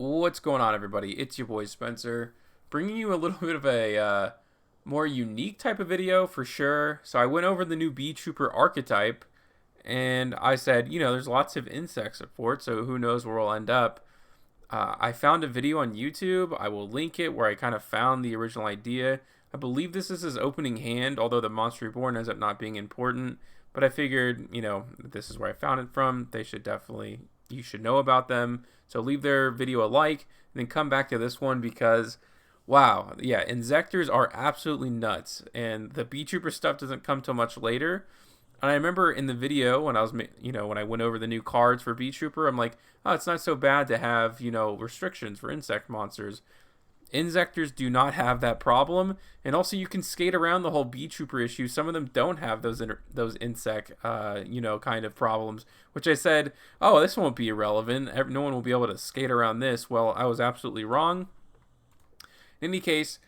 What's going on, everybody? It's your boy Spencer, bringing you a little bit of a more unique type of video for sure. So I went over the new Beetrooper archetype, and I said, there's lots of insect support, so who knows where we'll end up. I found a video on YouTube. I will link it where I kind of found the original idea. I believe this is his opening hand, although the Monster Reborn ends up not being important. But I figured, this is where I found it from. You should know about them. So leave their video a like, and then come back to this one because, wow, yeah, Inzektors are absolutely nuts. And the Beetrooper stuff doesn't come till much later. And I remember in the video when when I went over the new cards for Beetrooper, I'm like, oh, it's not so bad to have, restrictions for insect monsters. Inzektors do not have that problem, and also you can skate around the whole Beetrooper issue. Some of them don't have those insect, kind of problems. Which I said, oh, this won't be irrelevant. No one will be able to skate around this. Well, I was absolutely wrong. In any case,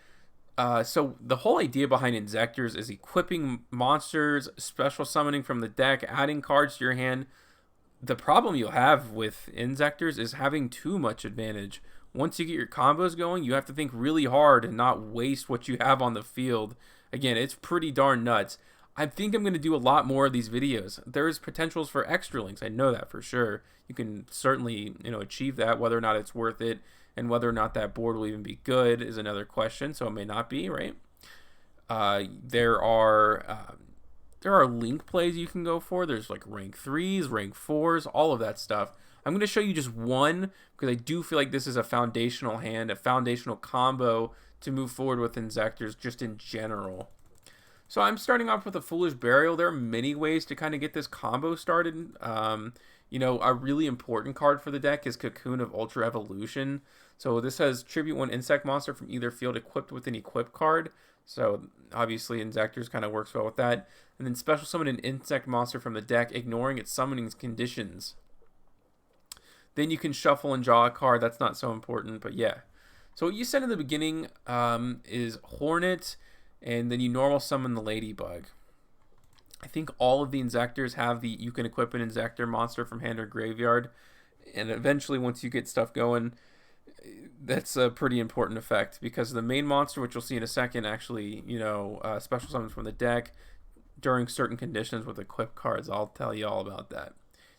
so the whole idea behind Inzektors is equipping monsters, special summoning from the deck, adding cards to your hand. The problem you'll have with Inzektors is having too much advantage. Once you get your combos going, you have to think really hard and not waste what you have on the field. Again, it's pretty darn nuts. I think I'm going to do a lot more of these videos. There's potentials for extra links. I know that for sure. You can certainly, achieve that. Whether or not it's worth it and whether or not that board will even be good is another question. So it may not be, right? There are link plays you can go for. There's like rank 3s, rank 4s, all of that stuff. I'm going to show you just one because I do feel like this is a foundational hand, a foundational combo to move forward with Inzektors just in general. So I'm starting off with a Foolish Burial. There are many ways to kind of get this combo started. A really important card for the deck is Cocoon of Ultra Evolution. So this has tribute one insect monster from either field equipped with an equip card. So obviously Inzektors kind of works well with that. And then special summon an insect monster from the deck, ignoring its summoning conditions. Then you can shuffle and draw a card. That's not so important, but yeah. So what you said in the beginning is Hornet, and then you normal summon the Ladybug. I think all of the Inzektors have you can equip an Inzektor monster from hand or graveyard, and eventually once you get stuff going, that's a pretty important effect because the main monster, which you'll see in a second, actually, special summons from the deck during certain conditions with equip cards. I'll tell you all about that.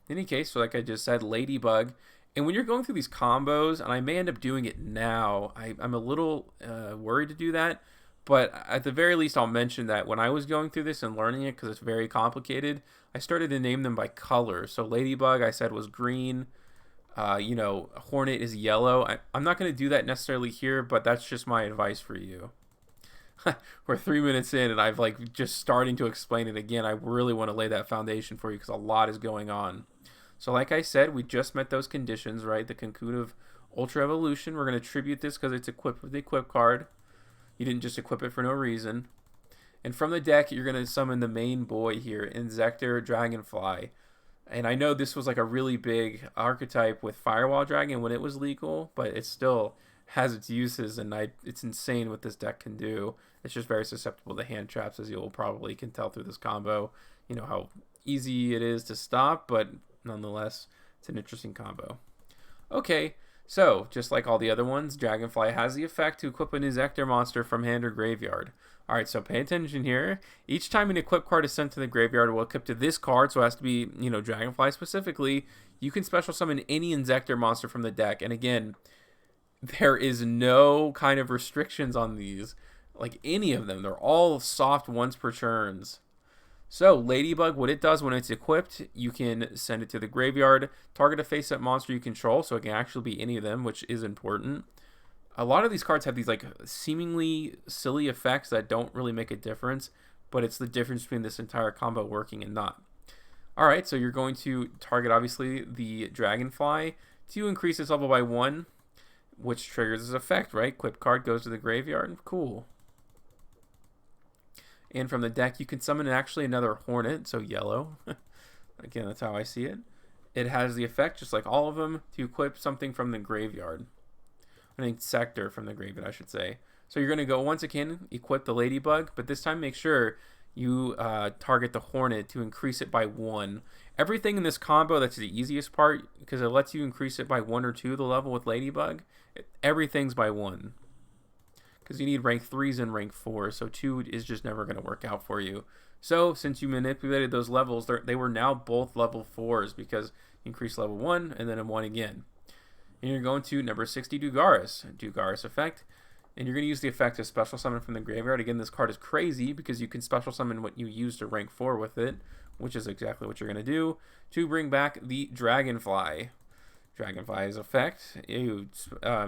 In any case, so like I just said, Ladybug. And when you're going through these combos, and I may end up doing it now, I'm a little worried to do that. But at the very least, I'll mention that when I was going through this and learning it, because it's very complicated, I started to name them by color. So Ladybug, I said, was green. Hornet is yellow. I'm not going to do that necessarily here, but that's just my advice for you. We're 3 minutes in, and I've just starting to explain it again. I really want to lay that foundation for you because a lot is going on. So like I said, we just met those conditions, right? The Cocoon of Ultra Evolution. We're going to tribute this because it's equipped with the equip card. You didn't just equip it for no reason. And from the deck, you're going to summon the main boy here, Inzektor Dragonfly. And I know this was like a really big archetype with Firewall Dragon when it was legal, but it still has its uses, and it's insane what this deck can do. It's just very susceptible to hand traps, as you'll probably can tell through this combo. You know how easy it is to stop, but nonetheless, it's an interesting combo. Okay, so just like all the other ones, Dragonfly has the effect to equip an Inzektor monster from hand or graveyard. Alright, so pay attention here. Each time an equip card is sent to the graveyard, it will equip to this card, so it has to be, Dragonfly specifically. You can special summon any Inzektor monster from the deck, and again, there is no kind of restrictions on these, like any of them. They're all soft once per turns. So Ladybug, what it does when it's equipped, you can send it to the graveyard, target a face-up monster you control, so it can actually be any of them, which is important. A lot of these cards have these seemingly silly effects that don't really make a difference, but it's the difference between this entire combo working and not. Alright, so you're going to target obviously the Dragonfly to increase its level by 1. Which triggers this effect, right? Equip card goes to the graveyard. Cool. And from the deck, you can summon actually another Hornet, so yellow. Again, that's how I see it. It has the effect, just like all of them, to equip something from the graveyard. An Inzektor from the graveyard, I should say. So you're going to go, once again, equip the Ladybug, but this time make sure you target the Hornet to increase it by 1. Everything in this combo, that's the easiest part, because it lets you increase it by 1 or 2 the level with Ladybug. Everything's by 1. Because you need rank 3s and rank 4, so 2 is just never going to work out for you. So, since you manipulated those levels, they were now both level 4s, because you increase level 1, and then a 1 again. And you're going to number 60, Dugaris effect. And you're going to use the effect to special summon from the graveyard. Again, this card is crazy because you can special summon what you use to rank 4 with it, which is exactly what you're going to do, to bring back the Dragonfly. Dragonfly's effect, you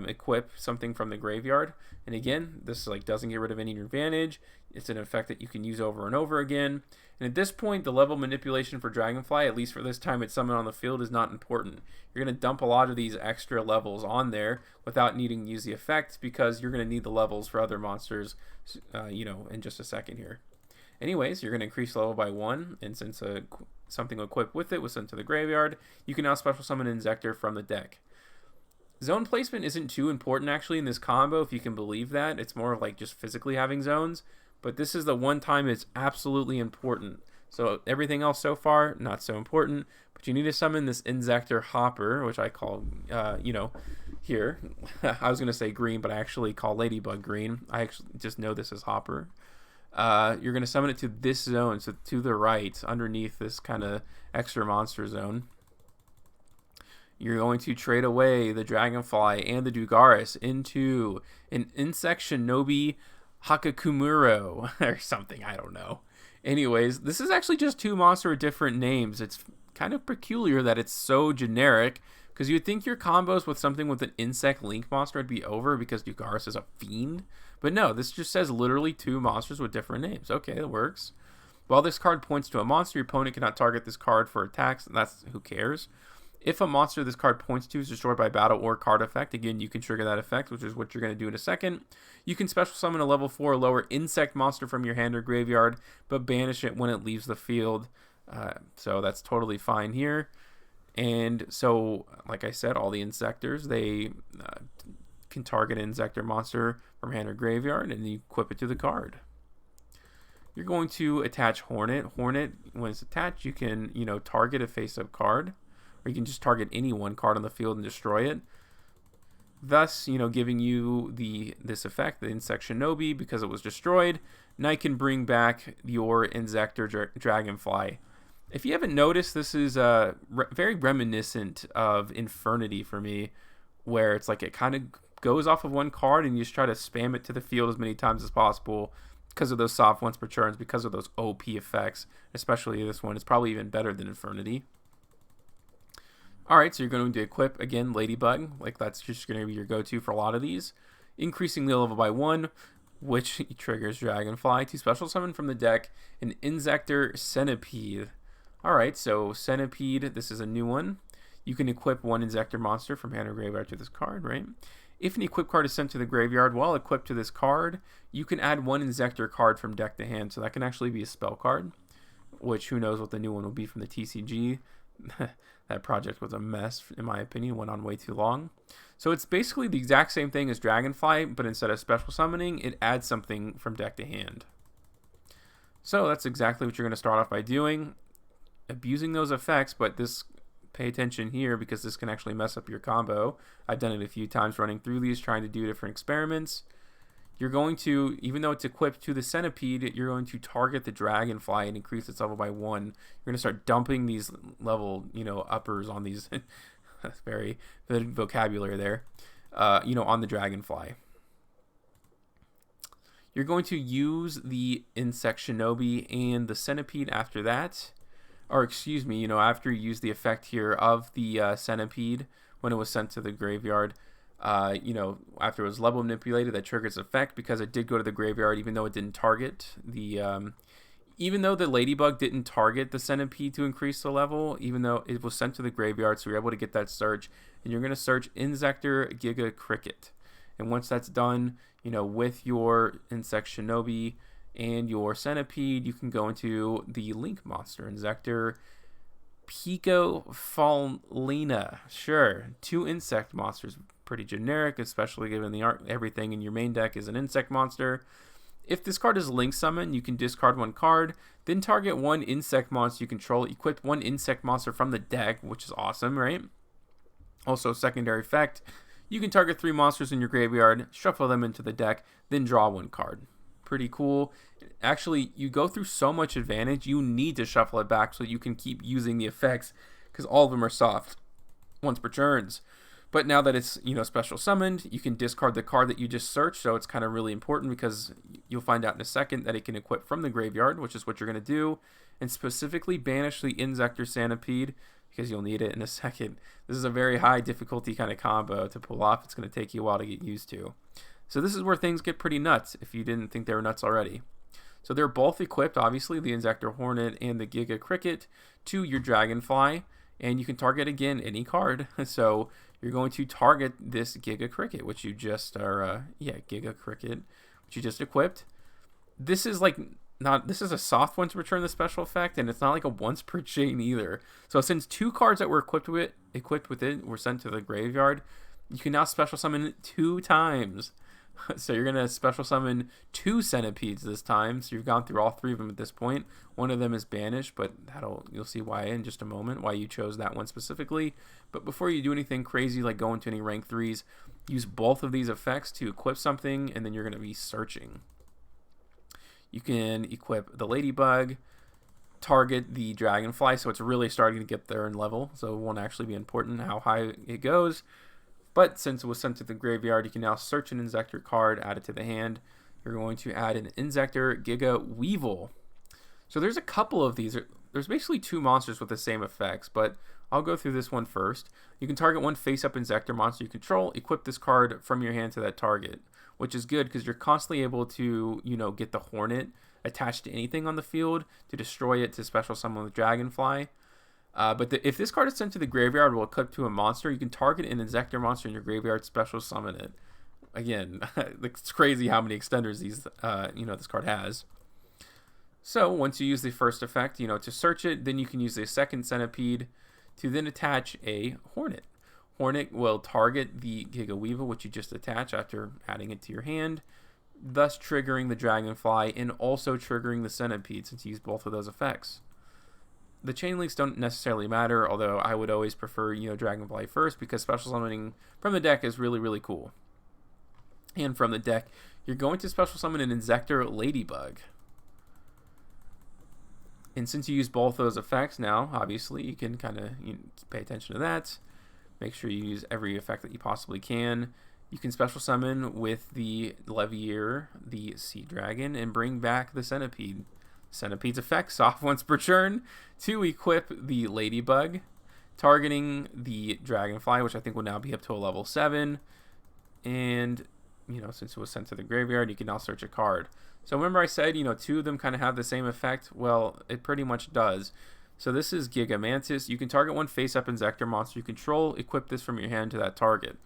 equip something from the graveyard. And again, this doesn't get rid of any advantage. It's an effect that you can use over and over again. And at this point, the level manipulation for Dragonfly, at least for this time it's summoned on the field, is not important. You're going to dump a lot of these extra levels on there without needing to use the effect, because you're going to need the levels for other monsters, in just a second here. Anyways, you're going to increase level by 1, and since something equipped with it was sent to the graveyard, you can now special summon Inzektor from the deck. Zone placement isn't too important actually in this combo, if you can believe that. It's more of like just physically having zones, but this is the one time it's absolutely important. So everything else so far, not so important, but you need to summon this Inzektor Hopper, which I call, here. I was going to say green, but I actually call Ladybug green. I actually just know this as Hopper. You're going to summon it to this zone, so to the right, underneath this kind of extra monster zone. You're going to trade away the Dragonfly and the Dugaris into an Insect Shinobi Hakakumuro, or something, I don't know. Anyways, this is actually just 2 monsters with different names. It's kind of peculiar that it's so generic, because you'd think your combos with something with an Insect Link monster would be over because Dugaris is a fiend. But no, this just says literally 2 monsters with different names. Okay, that works. While this card points to a monster, your opponent cannot target this card for attacks, and that's who cares. If a monster this card points to is destroyed by battle or card effect, again, you can trigger that effect, which is what you're going to do in a second. You can special summon a level 4 or lower insect monster from your hand or graveyard, but banish it when it leaves the field. So that's totally fine here. And so, like I said, all the Inzektors, they can target an Inzektor monster from hand or graveyard, and you equip it to the card. You're going to attach Hornet. Hornet, when it's attached, you can, target a face-up card, or you can just target any one card on the field and destroy it. Thus, giving you this effect, the Insect Shinobi, because it was destroyed. Now you can bring back your Inzektor Dragonfly. If you haven't noticed, this is very reminiscent of Infernity for me, where it's like it kind of goes off of one card and you just try to spam it to the field as many times as possible because of those soft once per turns, because of those OP effects. Especially this one, it's probably even better than Infernity. Alright, so you're going to equip, again, Ladybug. That's just going to be your go-to for a lot of these. Increasing the level by 1, which triggers Dragonfly to special summon from the deck an Inzektor Centipede. Alright, so Centipede, this is a new one. You can equip 1 Inzektor monster from hand or graveyard to this card, right? If an equipped card is sent to the graveyard while equipped to this card, you can add 1 Inzektor card from deck to hand. So that can actually be a spell card, which who knows what the new one will be from the TCG. That project was a mess, in my opinion. Went on way too long. So it's basically the exact same thing as Dragonfly, but instead of special summoning, it adds something from deck to hand. So that's exactly what you're going to start off by doing. Abusing those effects, but pay attention here because this can actually mess up your combo. I've done it a few times running through these, trying to do different experiments. You're going to, even though it's equipped to the Centipede, you're going to target the Dragonfly and increase its level by 1. You're going to start dumping these level, uppers on these. That's very good vocabulary there. On the Dragonfly. You're going to use the Insect Shinobi and the Centipede after that. Or excuse me, after you use the effect here of the Centipede when it was sent to the graveyard, after it was level manipulated, that triggers effect because it did go to the graveyard, even though it didn't target even though the Ladybug didn't target the Centipede to increase the level, even though it was sent to the graveyard, so you're able to get that search, and you're going to search Inzektor Giga Cricket. And once that's done, with your Insect Shinobi and your Centipede, you can go into the Link monster, Inzektor Picofalina. Sure, 2 insect monsters, pretty generic, especially given everything in your main deck is an insect monster. If this card is link summon, you can discard one card, then target one insect monster you control, equip one insect monster from the deck, which is awesome, right? Also, secondary effect, you can target 3 monsters in your graveyard, shuffle them into the deck, then draw one card. Pretty cool. Actually, you go through so much advantage, you need to shuffle it back so you can keep using the effects, because all of them are soft once per turns. But now that it's, special summoned, you can discard the card that you just searched, so it's kind of really important because you'll find out in a second that it can equip from the graveyard, which is what you're going to do, and specifically banish the Inzektor Centipede, because you'll need it in a second. This is a very high difficulty kind of combo to pull off. It's going to take you a while to get used to. So this is where things get pretty nuts, if you didn't think they were nuts already. So they're both equipped, obviously, the Inzektor Hornet and the Giga Cricket, to your Dragonfly, and you can target, again, any card. So you're going to target this Giga Cricket, which you just Giga Cricket, which you just equipped. This is this is a soft one to return the special effect, and it's not like a once per chain either. So since 2 cards that were equipped with it were sent to the graveyard, you can now special summon it 2 times. So you're going to special summon 2 centipedes this time. So you've gone through all 3 of them at this point. One of them is banished, but you'll see why in just a moment, why you chose that one specifically. But before you do anything crazy like go into any rank 3s, use both of these effects to equip something, and then you're going to be searching. You can equip the Ladybug, target the Dragonfly, so it's really starting to get there in level, so it won't actually be important how high it goes. But since it was sent to the graveyard, you can now search an Inzektor card, add it to the hand. You're going to add an Inzektor Giga Weevil. So there's a couple of these. There's basically 2 monsters with the same effects, but I'll go through this one first. You can target one face-up Inzektor monster you control, equip this card from your hand to that target, which is good because you're constantly able to, get the Hornet attached to anything on the field to destroy it to special summon with Dragonfly. But if this card is sent to the graveyard or equipped to a monster, you can target an Inzektor monster in your graveyard, special summon it. Again, it's crazy how many extenders this card has. So once you use the first effect, to search it, then you can use the second centipede to then attach a Hornet. Hornet will target the Giga Weevil, which you just attach after adding it to your hand, thus triggering the Dragonfly and also triggering the Centipede since you use both of those effects. The chain links don't necessarily matter, although I would always prefer, Dragonfly first because special summoning from the deck is really, really cool. And from the deck, you're going to special summon an Inzektor Ladybug. And since you use both those effects now, obviously, you can kind of pay attention to that. Make sure you use every effect that you possibly can. You can special summon with the Levier, the Sea Dragon, and bring back the Centipede. Centipede's effect, soft once per turn, to equip the Ladybug, targeting the Dragonfly, which I think will now be up to a level 7. And, since it was sent to the graveyard, you can now search a card. So remember I said, 2 of them kind of have the same effect? Well, it pretty much does. So this is Giga Mantis. You can target one face-up Inzektor monster you control, equip this from your hand to that target.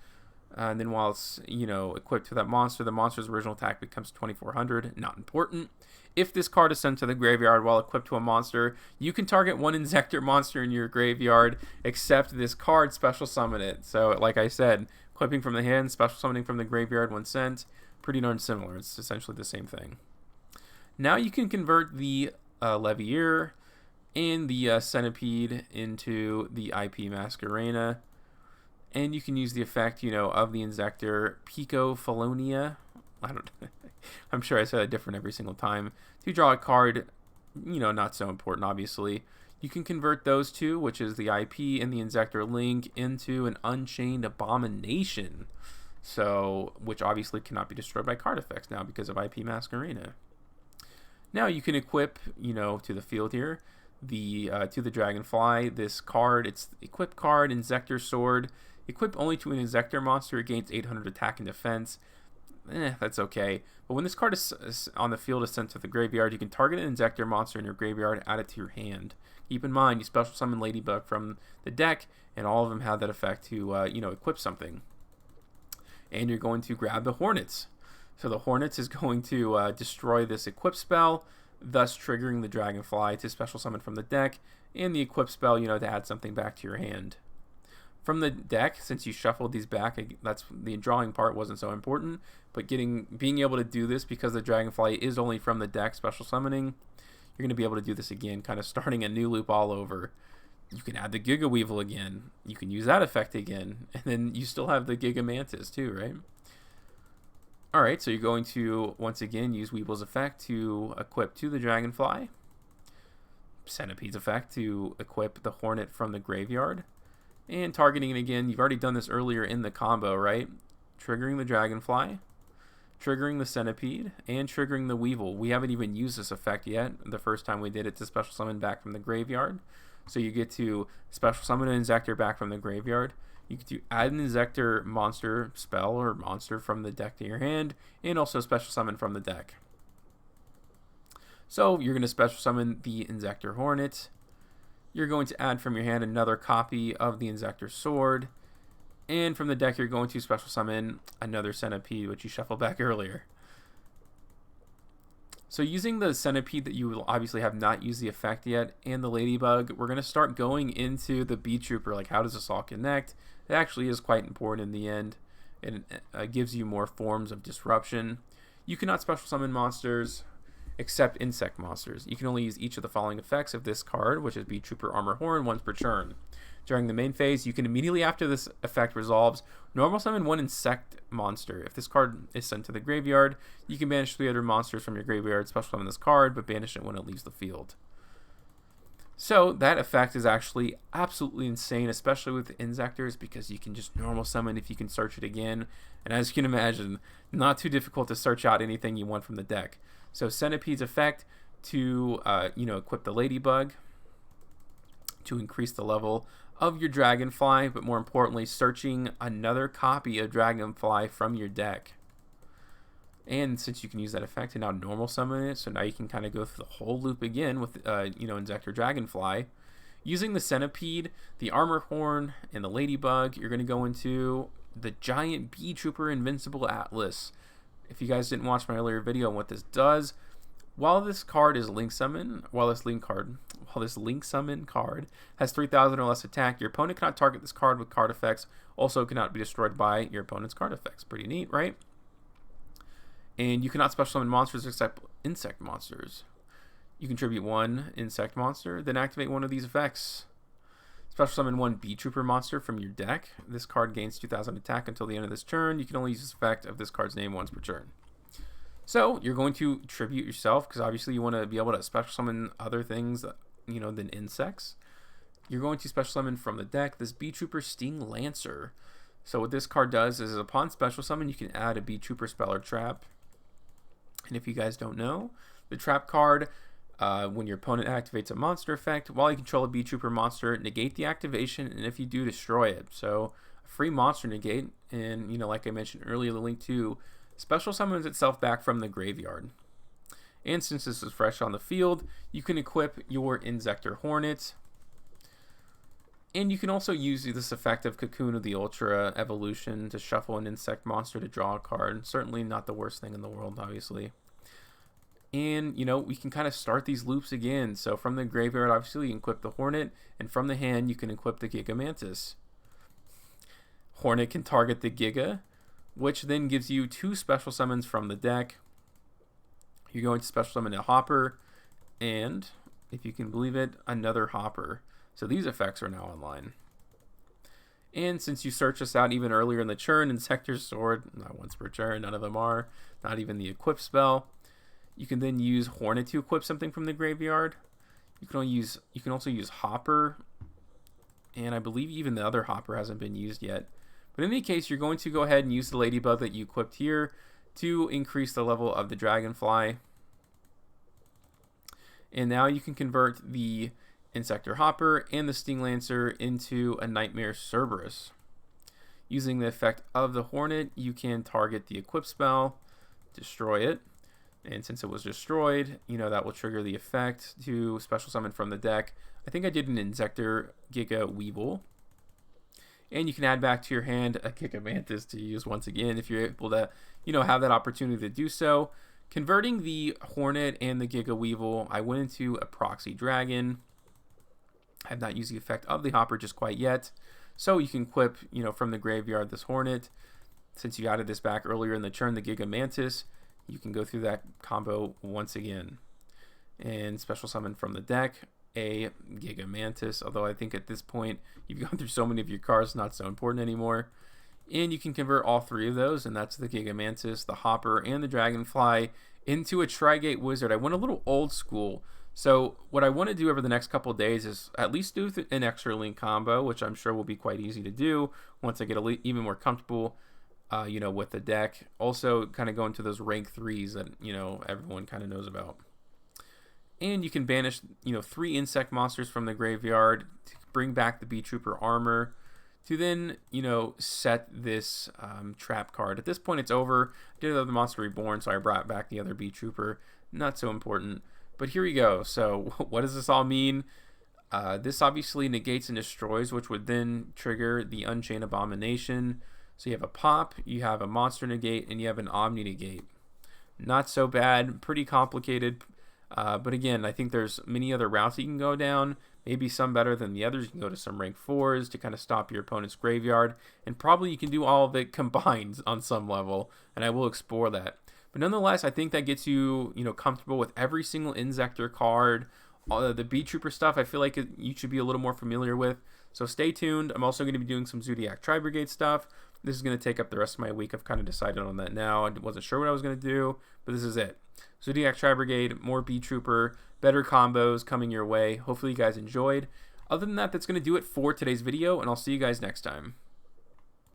And then while it's, equipped to that monster, the monster's original attack becomes 2400. Not important. If this card is sent to the graveyard while equipped to a monster, you can target one Inzektor monster in your graveyard, except this card, special summon it. So, like I said, equipping from the hand, special summoning from the graveyard when sent, pretty darn similar. It's essentially the same thing. Now you can convert the Levier and the Centipede into the IP Masquerena. And you can use the effect, of the Inzektor Pico Felonia. I'm sure I said it different every single time. To draw a card, not so important, obviously. You can convert those 2, which is the IP and the Inzektor Link, into an Unchained Abomination. So, which obviously cannot be destroyed by card effects now because of IP Masquerena. Now you can equip, to the field here, to the Dragonfly, this card. It's the equip card, Inzektor Sword. Equip only to an Inzektor monster, it gains 800 attack and defense. That's okay. But when this card is on the field is sent to the graveyard, you can target an Inzektor monster in your graveyard, add it to your hand. Keep in mind, you special summon Ladybug from the deck, and all of them have that effect to, equip something. And you're going to grab the Hornets. So the Hornets is going to destroy this equip spell, thus triggering the Dragonfly to special summon from the deck, and the equip spell, to add something back to your hand. From the deck, since you shuffled these back, that's the drawing part wasn't so important, but being able to do this because the Dragonfly is only from the deck special summoning, you're going to be able to do this again, kind of starting a new loop all over. You can add the Giga Weevil again. You can use that effect again, and then you still have the Giga Mantis too, right? Alright, so you're going to, once again, use Weevil's effect to equip to the Dragonfly. Centipede's effect to equip the Hornet from the graveyard. And targeting it again, you've already done this earlier in the combo, right? Triggering the Dragonfly, triggering the Centipede, and triggering the Weevil. We haven't even used this effect yet. The first time we did it to special summon back from the graveyard. So you get to special summon an Inzektor back from the graveyard. You get to add an Inzektor monster spell or monster from the deck to your hand, and also special summon from the deck. So you're going to special summon the Inzektor Hornet. You're going to add from your hand another copy of the Inzektor Sword. And from the deck, you're going to special summon another Centipede, which you shuffled back earlier. So using the Centipede that you will obviously have not used the effect yet, and the Ladybug, we're going to start going into the Beetrooper. Like, how does this all connect? It actually is quite important in the end. It gives you more forms of disruption. You cannot special summon monsters except insect monsters. You can only use each of the following effects of this card, which is Beetrooper Armor Horn, once per turn. During the main phase, you can immediately after this effect resolves, normal summon one insect monster. If this card is sent to the graveyard, you can banish 3 other monsters from your graveyard, special summon this card, but banish it when it leaves the field. So that effect is actually absolutely insane, especially with Inzektors, because you can just normal summon if you can search it again. And as you can imagine, not too difficult to search out anything you want from the deck. So Centipede's effect to equip the Ladybug to increase the level of your Dragonfly, but more importantly, searching another copy of Dragonfly from your deck. And since you can use that effect to now normal summon it, so now you can kind of go through the whole loop again with Inzektor Dragonfly. Using the Centipede, the Armor Horn, and the Ladybug, you're going to go into the giant Beetrooper Invincible Atlas. If you guys didn't watch my earlier video on what this does, while this card is link summon, while this link summon card has 3,000 or less attack, your opponent cannot target this card with card effects. Also cannot be destroyed by your opponent's card effects. Pretty neat, right? And you cannot special summon monsters except insect monsters. You contribute 1 insect monster, then activate one of these effects. Special summon 1 Beetrooper monster from your deck. This card gains 2,000 attack until the end of this turn. You can only use this effect of this card's name once per turn. So you're going to tribute yourself, because obviously you want to be able to special summon other things, than insects. You're going to special summon from the deck this Beetrooper Sting Lancer. So what this card does is upon special summon, you can add a Beetrooper spell or trap. And if you guys don't know, the trap card, when your opponent activates a monster effect, while you control a Beetrooper monster, negate the activation, and if you do, destroy it. So a free monster negate, and like I mentioned earlier, the link to special summons itself back from the graveyard. And since this is fresh on the field, you can equip your Inzektor Hornet. And you can also use this effect of Cocoon of the Ultra Evolution to shuffle an insect monster to draw a card. Certainly not the worst thing in the world, obviously. And, we can kind of start these loops again. So from the graveyard, obviously, you can equip the Hornet. And from the hand, you can equip the Giga Mantis. Hornet can target the Giga, which then gives you 2 special summons from the deck. You're going to special summon a Hopper, and, if you can believe it, another Hopper. So these effects are now online. And since you searched this out even earlier in the turn, Inzektor Sword, not once per turn, none of them are, not even the equip spell. You can then use Hornet to equip something from the graveyard. You can also use Hopper, and I believe even the other Hopper hasn't been used yet. But in any case, you're going to go ahead and use the Ladybug that you equipped here to increase the level of the Dragonfly. And now you can convert the Inzektor Hopper and the Sting Lancer into a Nightmare Cerberus. Using the effect of the Hornet, you can target the equip spell, destroy it, and since it was destroyed, that will trigger the effect to special summon from the deck. I think I did an Inzektor Giga Weevil. And you can add back to your hand a Giga Mantis to use once again if you're able to, have that opportunity to do so. Converting the Hornet and the Giga Weevil, I went into a Proxy Dragon. I have not used the effect of the Hopper just quite yet. So you can equip, from the graveyard this Hornet. Since you added this back earlier in the turn, the Giga Mantis, you can go through that combo once again. And special summon from the deck a Giga Mantis, although I think at this point you've gone through so many of your cards, not so important anymore. And you can convert all three of those, and that's the Giga Mantis, the Hopper, and the Dragonfly into a Tri-Gate Wizard. I went a little old school. So what I want to do over the next couple of days is at least do an extra link combo, which I'm sure will be quite easy to do once I get even more comfortable, with the deck. Also kind of go into those rank 3s that, everyone kind of knows about. And you can banish, 3 insect monsters from the graveyard to bring back the Beetrooper armor to then, set this trap card. At this point, it's over. I did another Monster Reborn, so I brought back the other Beetrooper. Not so important. But here we go. So what does this all mean? This obviously negates and destroys, which would then trigger the Unchained Abomination. So you have a pop, you have a monster negate, and you have an Omni negate. Not so bad. Pretty complicated. But again, I think there's many other routes you can go down. Maybe some better than the others. You can go to some rank 4s to kind of stop your opponent's graveyard. And probably you can do all of it combined on some level. And I will explore that. But nonetheless, I think that gets you, comfortable with every single Inzektor card. All the Beetrooper stuff, I feel like you should be a little more familiar with. So stay tuned. I'm also going to be doing some Zodiac Tri-Brigade stuff. This is going to take up the rest of my week. I've kind of decided on that now. I wasn't sure what I was going to do, but this is it. Zodiac Tri-Brigade, more Beetrooper, better combos coming your way. Hopefully you guys enjoyed. Other than that, that's going to do it for today's video, and I'll see you guys next time.